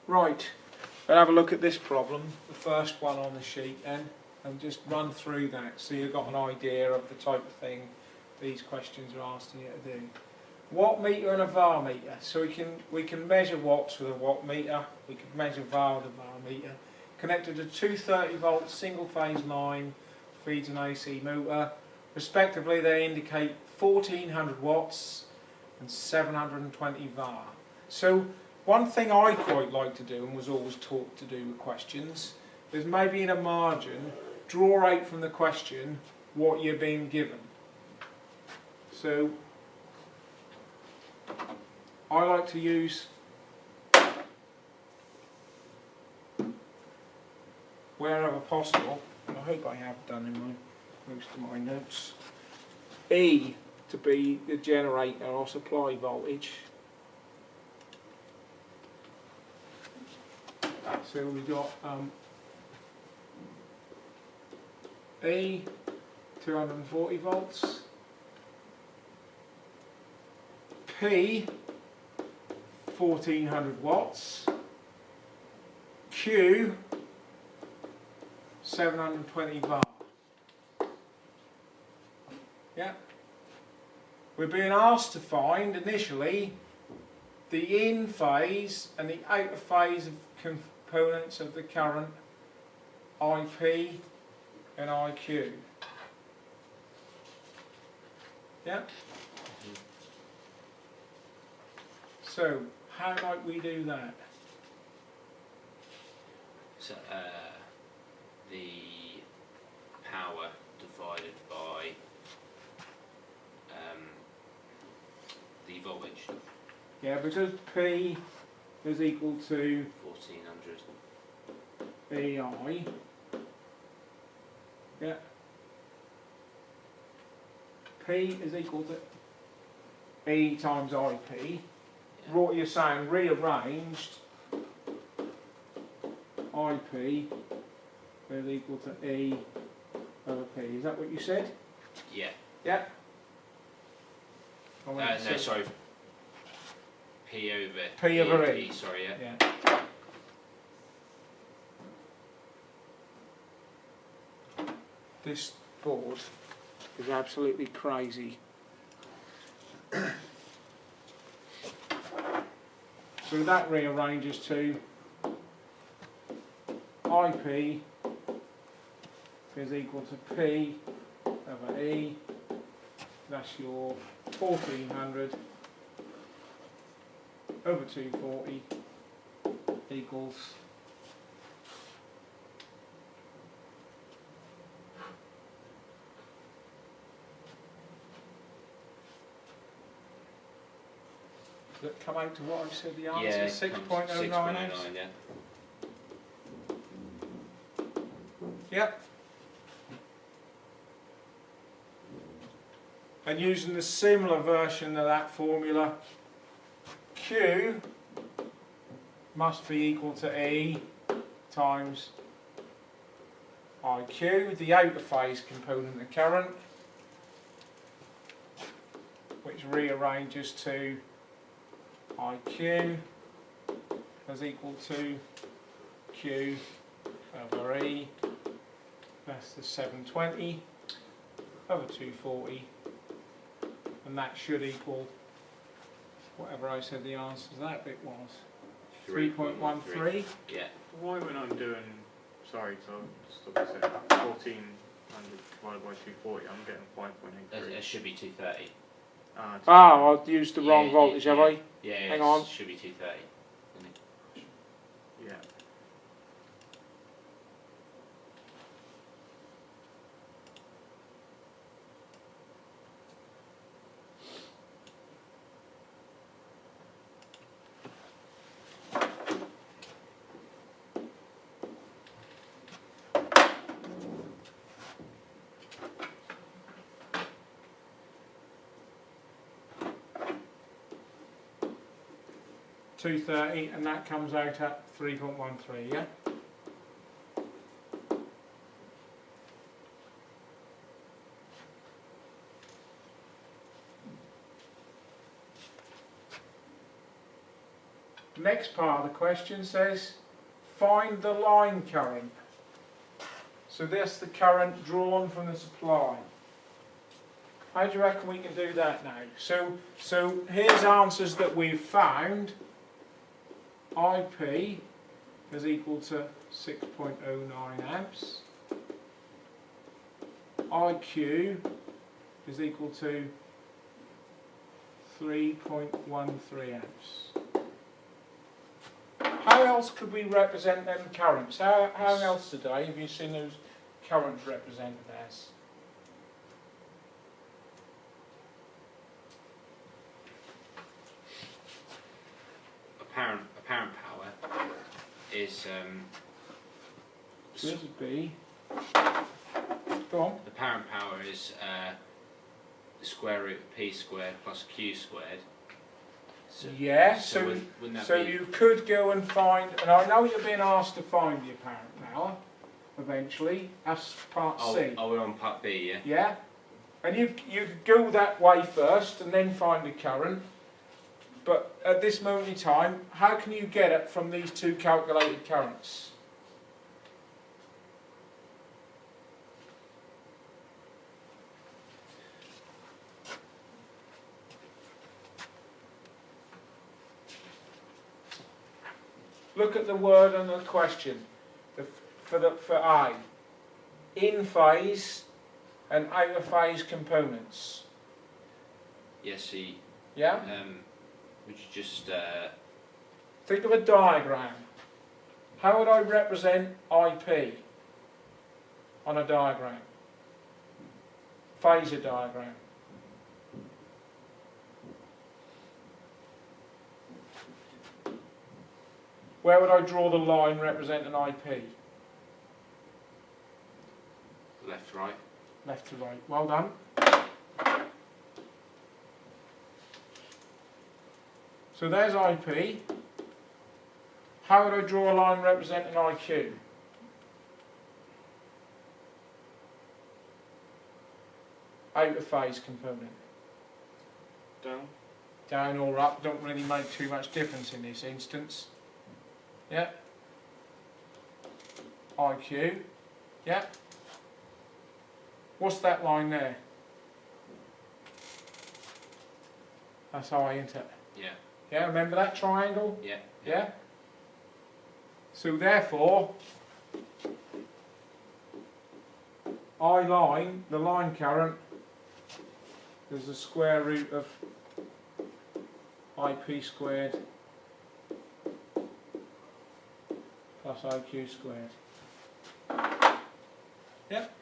Right, we'll have a look at this problem, the first one on the sheet then, and just run through that so you've got an idea of the type of thing these questions are asking you to do. Watt meter and a var meter. So we can measure watts with a watt meter, we can measure var with a var meter. Connected to 230 volt single phase line, feeds an AC motor. Respectively they indicate 1400 watts and 720 var. So one thing I quite like to do, and was always taught to do with questions, is maybe in a margin, draw out from the question what you're being given. So I like to use, wherever possible, and I hope I have done in most of my notes, E to be the generator or supply voltage. So we've got E 240 volts, P 1400 watts, Q 720 var. Yeah. We're being asked to find initially the in phase and the out of phase of components of the current IP and IQ. Yeah? So, how might we do that? So, the power divided by the voltage. Yeah, because P is equal to 1400. EI. Yeah. P is equal to E times IP. Yeah. What you're saying, rearranged, IP is equal to E over P. Is that what you said? Yeah. Yeah. No, sorry. P over P over E. Sorry, yeah. Yeah. This board is absolutely crazy. So that rearranges to IP is equal to P over E. That's your 1400 over 240 equals does it come out to what I've said the answer? Yeah, 6.098? 6.09, yeah. Yep. And using the similar version of that formula, Q must be equal to E times IQ, the out of phase component of current, which rearranges to IQ is equal to Q over E, that's the 720 over 240, and that should equal whatever I said the answer to that bit was. 3.13. Yeah. Why when I'm doing, sorry, so stop a second, 1400 divided by 240, I'm getting 5.83. It should be 230. I've used the wrong voltage, have I? Yeah, Hang on. It should be 230. Yeah. .230, and that comes out at 3.13, yeah? next part of the question says, find the line current. So that's the current drawn from the supply. How do you reckon we can do that now? So here's answers that we've found. IP is equal to 6.09 amps. IQ is equal to 3.13 amps. How else could we represent them currents? How else today have you seen those currents represented as? Apparent power is So this would be. Go on. the apparent power is the square root of p squared plus q squared. So, Yeah. wouldn't that So be you could go and find, and I know you're being asked to find the apparent power eventually. That's part C. Oh, we're on part B, yeah. Yeah. And you could go that way first and then find the current. But at this moment in time, how can you get it from these two calculated currents? Look at the word on the question. For I. In phase and out of phase components. Yes, see. Yeah? Would you just Think of a diagram. How would I represent IP on a diagram? Phasor diagram. Where would I draw the line representing IP? left, right? Left to right. Well done. So there's IP. How would I draw a line representing IQ? Out of phase component. Down. Down or up don't really make too much difference in this instance. Yeah. IQ. Yeah. What's that line there? That's I, isn't it? Yeah. Yeah, remember that triangle? Yeah. Yeah? So therefore, I line, the line current, is the square root of IP squared plus IQ squared. Yep.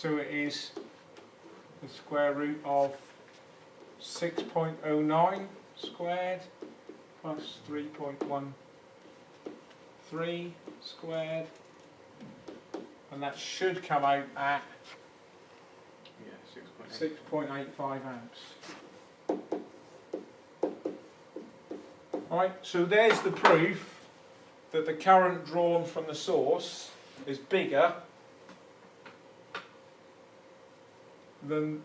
So it is the square root of 6.09 squared plus 3.13 squared, and that should come out at Yeah, 6.85 amps. Right, so there's the proof that the current drawn from the source is bigger than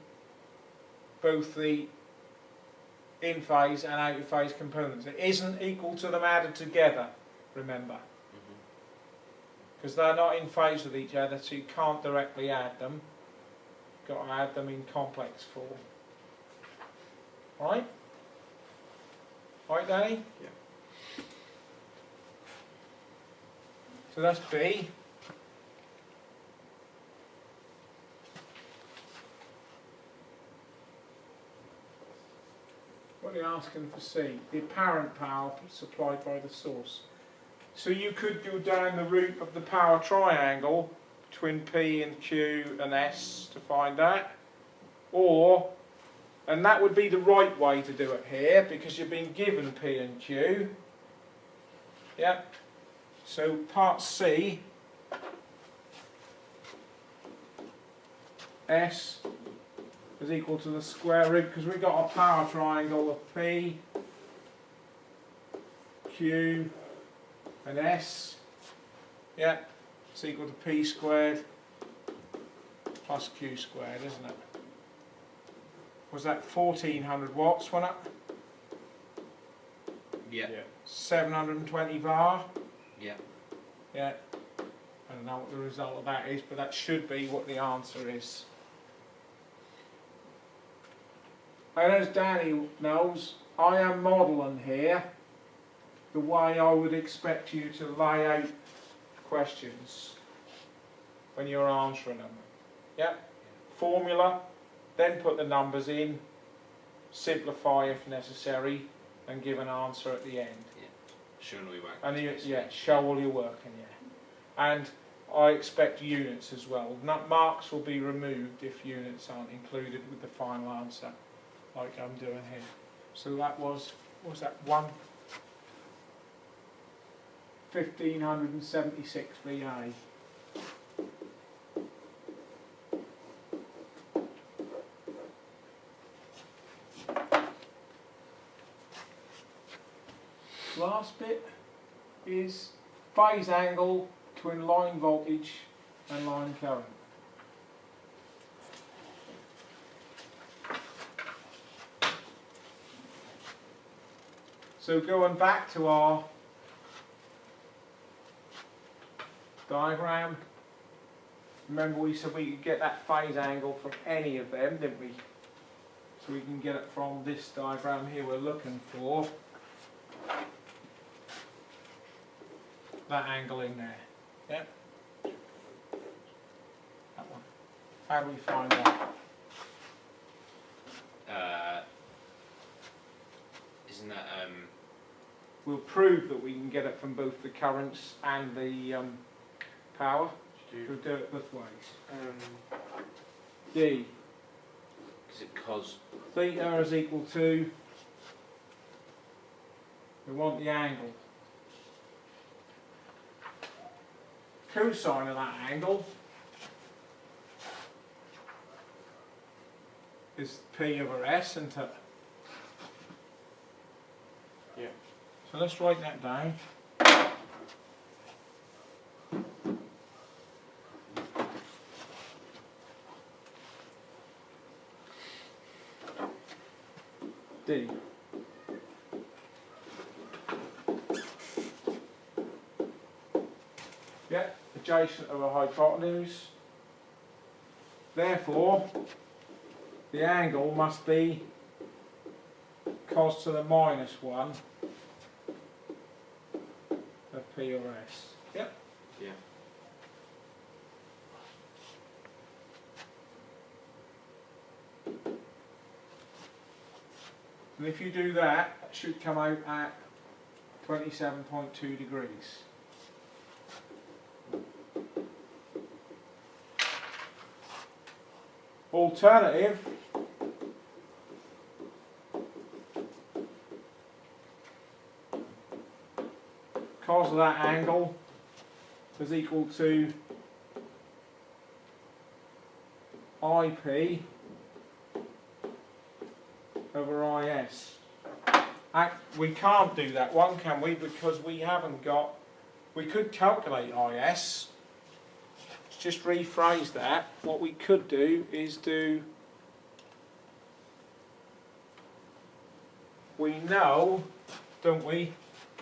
both the in phase and out of phase components. It isn't equal to them added together, remember, because they're not in phase with each other, so you can't directly add them. You've got to add them in complex form. Right? Right, Danny? Yeah. So that's B. What are you asking for C? The apparent power supplied by the source. So you could go down the route of the power triangle between P and Q and S to find that. Or, and that would be the right way to do it here because you've been given P and Q. Yep. So part C, S is equal to the square root, because we've got a power triangle of P, Q and S. Yeah, it's equal to P squared plus Q squared, isn't it? was that 1400 watts, wasn't it? Yeah. 720 var. Yeah. Yeah. I don't know what the result of that is, but that should be what the answer is. And as Danny knows, I am modelling here the way I would expect you to lay out questions when you're answering them. Yeah? Formula, then put the numbers in, simplify if necessary, and give an answer at the end. Showing all your work. And show all your work in, And I expect units as well. Marks will be removed if units aren't included with the final answer, like I'm doing here. So that was that 1576 VA. Last bit is phase angle between line voltage and line current. So going back to our diagram, remember we said we could get that phase angle from any of them, didn't we? So we can get it from this diagram here we're looking for. That angle in there. Yep. That one. How do we find that? Isn't that We'll prove that we can get it from both the currents and the power. We'll do it both ways. D. is it cos? Theta is equal to, we want the angle. Cosine of that angle is P over S, isn't it? Yeah. So let's write that down. D. Yeah, adjacent of a hypotenuse. Therefore, the angle must be cos to the minus 1 of P over S. Yep. Yeah. And if you do that, it should come out at 27.2 degrees. Alternative, cos of that angle is equal to IP over IS. We can't do that one, can we? Because we haven't got, we could calculate IS. Let's just rephrase that. What we could do is do, we know, don't we,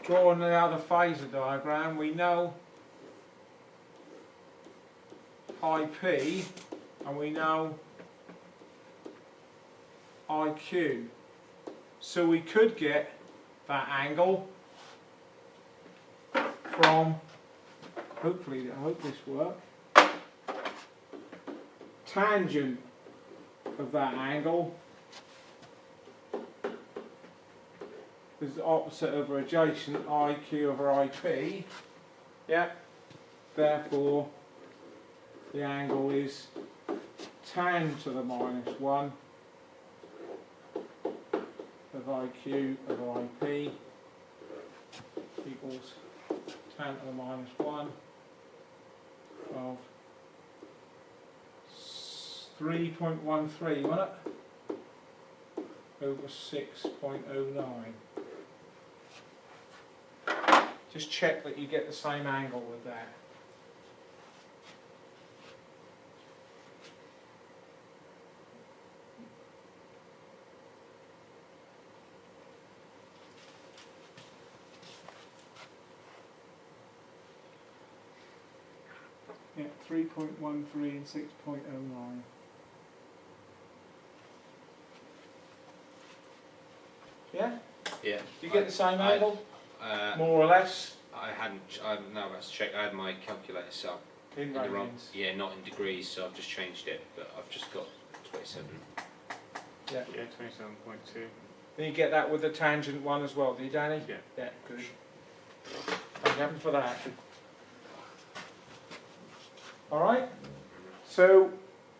drawing the other phasor diagram, we know IP and we know IQ. So we could get that angle from, hopefully, I hope this works, tangent of that angle is the opposite over adjacent, IQ over IP. Yeah. Therefore, the angle is tan to the minus 1 of IQ over IP equals tan to the minus 1 of 3.13, wasn't it? Over 6.09. Just check that you get the same angle with that. Yeah, 3.13 and 6.09. Yeah? Yeah. Do you get the same I- angle? Uh, More or less? I hadn't. I'm now about to check. I had my calculator set up In the wrong. radians. Yeah, not in degrees, so I've just changed it. But I've just got 27. Yeah. Yeah, 27.2. Then you get that with the tangent one as well, do you, Danny? Yeah. Yeah, good. Thank heaven for that. Alright? So,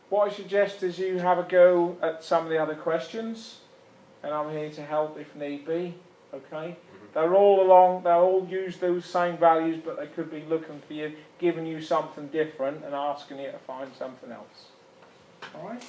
what I suggest is you have a go at some of the other questions, and I'm here to help if need be. Okay? They'll all use those same values, but they could be looking for you, giving you something different and asking you to find something else. Alright?